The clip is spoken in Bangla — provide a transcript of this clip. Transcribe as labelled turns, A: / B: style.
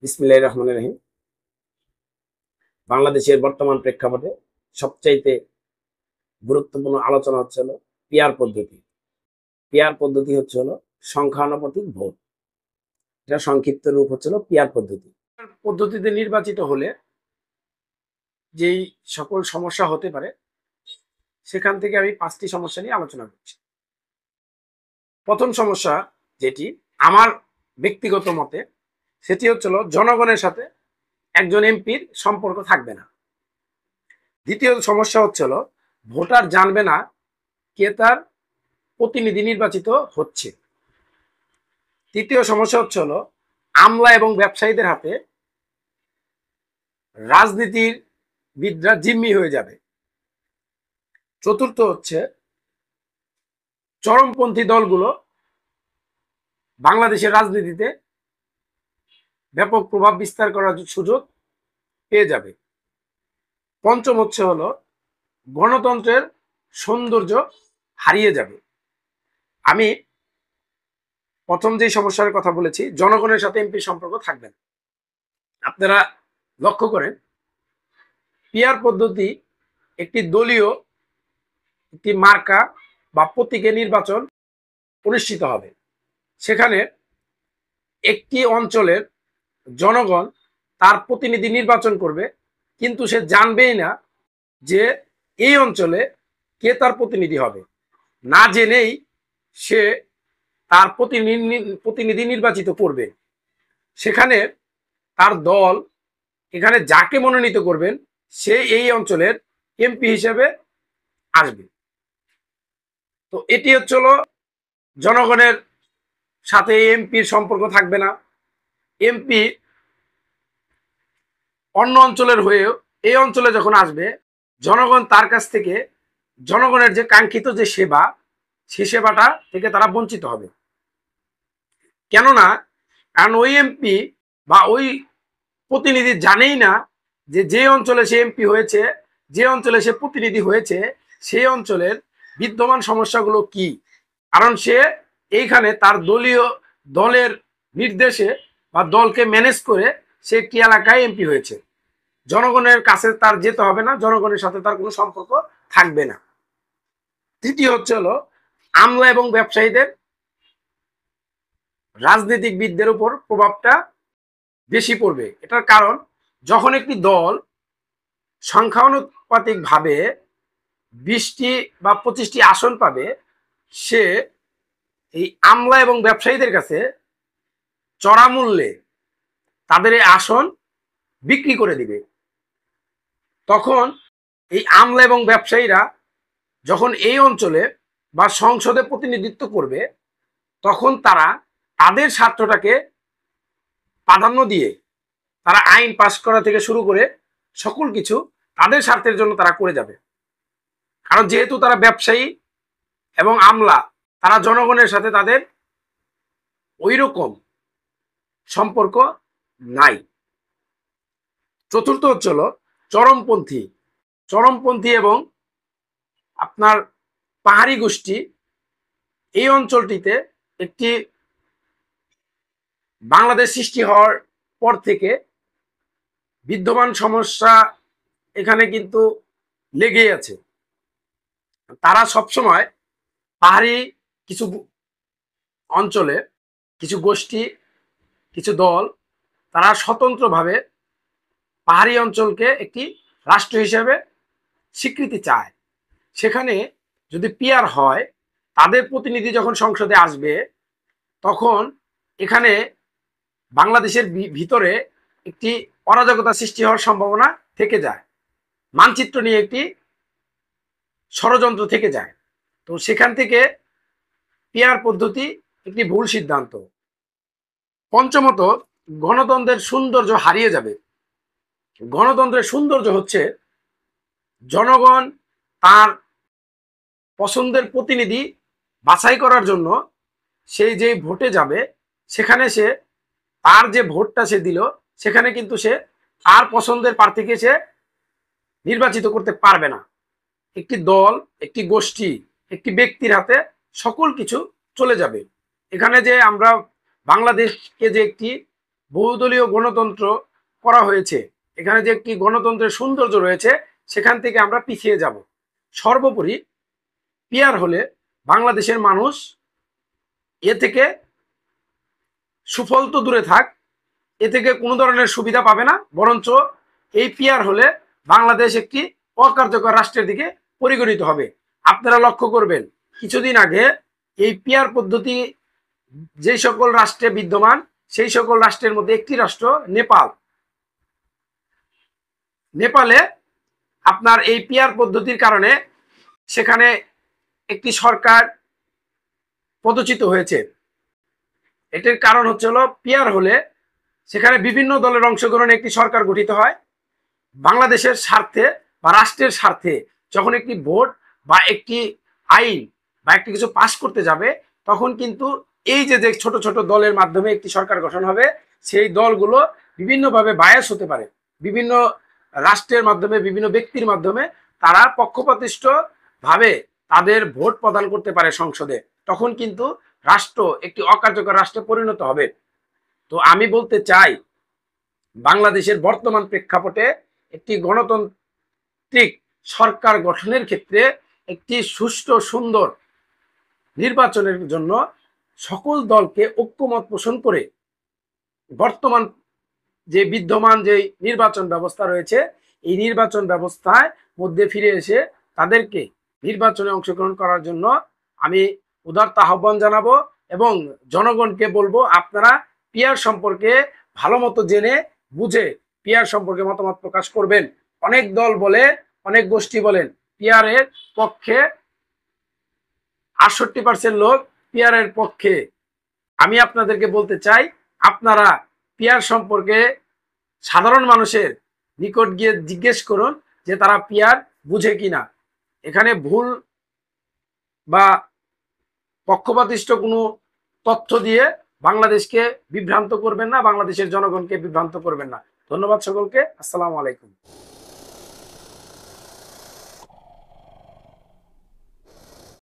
A: বিসমিল্লাহির রহমানির রহিম। বাংলাদেশের বর্তমান প্রেক্ষাপটে সবচাইতে গুরুত্বপূর্ণ আলোচনা হচ্ছে হলো পিয়ার পদ্ধতি। পিয়ার পদ্ধতি হচ্ছে হলো সংখ্যানুপাতিক ভোট। এটা সংক্ষিপ্ত রূপ হচ্ছে হলো পিয়ার পদ্ধতি। পদ্ধতিতে নির্বাচিত হলে যেই সকল সমস্যা হতে পারে সেখান থেকে আমি 5টি সমস্যা নিয়ে আলোচনা করছি। প্রথম সমস্যা যেটি আমার ব্যক্তিগত মতে, সেটি হচ্ছে হলো জনগণের সাথে একজন এমপির সম্পর্ক থাকবে না। দ্বিতীয় সমস্যা হচ্ছে হলো ভোটার জানবে না কে তার প্রতিনিধি নির্বাচিত হচ্ছে। তৃতীয় সমস্যা হচ্ছে হলো আমলা এবং ব্যবসায়ীদের হাতে রাজনীতিবিদরা জিম্মি হয়ে যাবে। চতুর্থ হচ্ছে চরমপন্থী দলগুলো বাংলাদেশের রাজনীতিতে ব্যাপক প্রভাব বিস্তার করার সুযোগ পেয়ে যাবে। পঞ্চম হচ্ছে হলো গণতন্ত্রের সৌন্দর্য হারিয়ে যাবে। আমি প্রথম যে সমস্যার কথা বলেছি, জনগণের সাথে এমপির সম্পর্ক থাকবে না। আপনারা লক্ষ্য করেন, পিয়ার পদ্ধতি একটি দলীয় একটি মার্কা বা প্রতীকে নির্বাচন অনুষ্ঠিত হবে। সেখানে একটি অঞ্চলের জনগণ তার প্রতিনিধি নির্বাচন করবে, কিন্তু সে জানবেই না যে এই অঞ্চলে কে তার প্রতিনিধি হবে। না জেনেই সে তার প্রতিনিধি নির্বাচিত করবে। সেখানে তার দল এখানে যাকে মনোনীত করবেন সে এই অঞ্চলের এমপি হিসেবে আসবে। তো এটি হচ্ছে জনগণের সাথে এমপির সম্পর্ক থাকবে না। এমপি অন্য অঞ্চলের হয়েও এই অঞ্চলে যখন আসবে, জনগণ তার কাছ থেকে জনগণের যে কাঙ্ক্ষিত যে সেবা, সেই সেবাটা থেকে তারা বঞ্চিত হবে। কেননা কারণ ওই এমপি বা ওই প্রতিনিধি জানেই না যে যে অঞ্চলে সে এমপি হয়েছে, যে অঞ্চলে সে প্রতিনিধি হয়েছে, সেই অঞ্চলের বিদ্যমান সমস্যাগুলো কি। কারণ সে এইখানে তার দলের নির্দেশে বা দলকে ম্যানেজ করে সে একটি এলাকায় এমপি হয়েছে। জনগণের কাছে তার যেতে হবে না, জনগণের সাথে তার কোনো সম্পর্ক থাকবে না। তৃতীয় হচ্ছে হলো আমলা এবং ব্যবসায়ীদের রাজনীতিবিদদের উপর প্রভাবটা বেশি পড়বে। এটার কারণ, যখন একটি দল সংখ্যানুপাতিক ভাবে 20টি বা 25টি আসন পাবে, সে এই আমলা এবং ব্যবসায়ীদের কাছে চড়া মূল্যে তাদের এই আসন বিক্রি করে দিবে। তখন এই আমলা এবং ব্যবসায়ীরা যখন এই অঞ্চলে বা সংসদে প্রতিনিধিত্ব করবে, তখন তারা তাদের স্বার্থটাকে প্রাধান্য দিয়ে তারা আইন পাশ করা থেকে শুরু করে সকল কিছু তাদের স্বার্থের জন্য তারা করে যাবে। কারণ যেহেতু তারা ব্যবসায়ী এবং আমলা, তারা জনগণের সাথে তাদের ওই রকম সম্পর্ক নাই। চতুর্থ হচ্ছে হলো চরমপন্থী এবং আপনার পাহাড়ি গোষ্ঠী এই অঞ্চলটিতে একটি বাংলাদেশ সৃষ্টি হওয়ার পর থেকে বিদ্যমান সমস্যা এখানে কিন্তু লেগেই আছে। তারা সবসময় পাহাড়ি কিছু অঞ্চলে কিছু গোষ্ঠী, কিছু দল, তারা স্বতন্ত্রভাবে পাহাড়ি অঞ্চলকে একটি রাষ্ট্র হিসেবে স্বীকৃতি চায়। সেখানে যদি পিয়ার হয়, তাদের প্রতিনিধি যখন সংসদে আসবে, তখন এখানে বাংলাদেশের ভিতরে একটি অরাজকতা সৃষ্টি হওয়ার সম্ভাবনা থেকে যায়। মানচিত্র নিয়ে একটি ষড়যন্ত্র থেকে যায়। তো সেখান থেকে পিয়ার পদ্ধতি একটি ভুল সিদ্ধান্ত। পঞ্চমত, গণতন্ত্রের সৌন্দর্য হারিয়ে যাবে। গণতন্ত্রের সৌন্দর্য হচ্ছে জনগণ তার পছন্দের প্রতিনিধি বাছাই করার জন্য সেই যে ভোটে যাবে, সেখানে সে তার যে ভোটটা সে দিল, সেখানে কিন্তু সে তার পছন্দের প্রার্থীকে সে নির্বাচিত করতে পারবে না। একটি দল, একটি গোষ্ঠী, একটি ব্যক্তির হাতে সকল কিছু চলে যাবে। এখানে যে আমরা বাংলাদেশকে যে একটি বহুদলীয় গণতন্ত্র করা হয়েছে, এখানে যে একটি গণতন্ত্রের সৌন্দর্য রয়েছে সেখান থেকে আমরা পিছিয়ে যাব। সর্বোপরি পিয়ার হলে বাংলাদেশের মানুষ এ থেকে সুফল তো দূরে থাক, এ থেকে কোনো ধরনের সুবিধা পাবে না, বরঞ্চ এই পিয়ার হলে বাংলাদেশ একটি অকার্যকর রাষ্ট্রের দিকে পরিগণিত হবে। আপনারা লক্ষ্য করবেন কিছুদিন আগে এই পিয়ার পদ্ধতি যে সকল রাষ্ট্রে বিদ্যমান সেই সকল রাষ্ট্রের মধ্যে একটি রাষ্ট্র নেপাল। নেপালে আপনার এই পিয়ার পদ্ধতির কারণে সেখানে একটি সরকার পদচ্যুত হয়েছে। এটির কারণ হচ্ছে হলো পিয়ার হলে সেখানে বিভিন্ন দলের অংশগ্রহণে একটি সরকার গঠিত হয়। বাংলাদেশের স্বার্থে বা রাষ্ট্রের স্বার্থে যখন একটি ভোট বা একটি আইন বা একটি কিছু পাশ করতে যাবে, তখন কিন্তু এই যে ছোট ছোট দলের মাধ্যমে একটি সরকার গঠন হবে, সেই দলগুলো বিভিন্নভাবে বায়াস হতে পারে, বিভিন্ন রাষ্ট্রের মাধ্যমে বিভিন্ন ব্যক্তির মাধ্যমে তারা পক্ষপাতিষ্ঠ ভাবে তাদের ভোট প্রদান করতে পারে সংসদে। তখন কিন্তু রাষ্ট্র একটি অকার্যকর রাষ্ট্রে পরিণত হবে। তো আমি বলতে চাই বাংলাদেশের বর্তমান প্রেক্ষাপটে একটি গণতান্ত্রিক সরকার গঠনের ক্ষেত্রে একটি সুষ্ঠু সুন্দর নির্বাচনের জন্য সকল দলকে ঐক্যমত পোষণ করে বর্তমান যে বিদ্যমান যে নির্বাচন ব্যবস্থা রয়েছে এই নির্বাচন ব্যবস্থায় মধ্যে ফিরে এসে তাদেরকে নির্বাচনে অংশগ্রহণ করার জন্য আমি উদারতা আহ্বান জানাবো এবং জনগণকে বলবো আপনারা পিয়ার সম্পর্কে ভালো মতো জেনে বুঝে পিয়ার সম্পর্কে মতামত প্রকাশ করবেন। অনেক দল বলে, অনেক গোষ্ঠী বলেন পিয়ারের পক্ষে, 68% লোক পিয়ারের পক্ষে। আমি আপনাদেরকে বলতে চাই আপনারা পিয়ার সম্পর্কে সাধারণ মানুষের নিকট গিয়ে জিজ্ঞেস করুন যে তারা পিয়ার বুঝে কিনা। এখানে ভুল বা পক্ষপাতিষ্ঠ কোনো তথ্য দিয়ে বাংলাদেশকে বিভ্রান্ত করবেন না, বাংলাদেশের জনগণকে বিভ্রান্ত করবেন না। ধন্যবাদ সকলকে। আসসালামু আলাইকুম।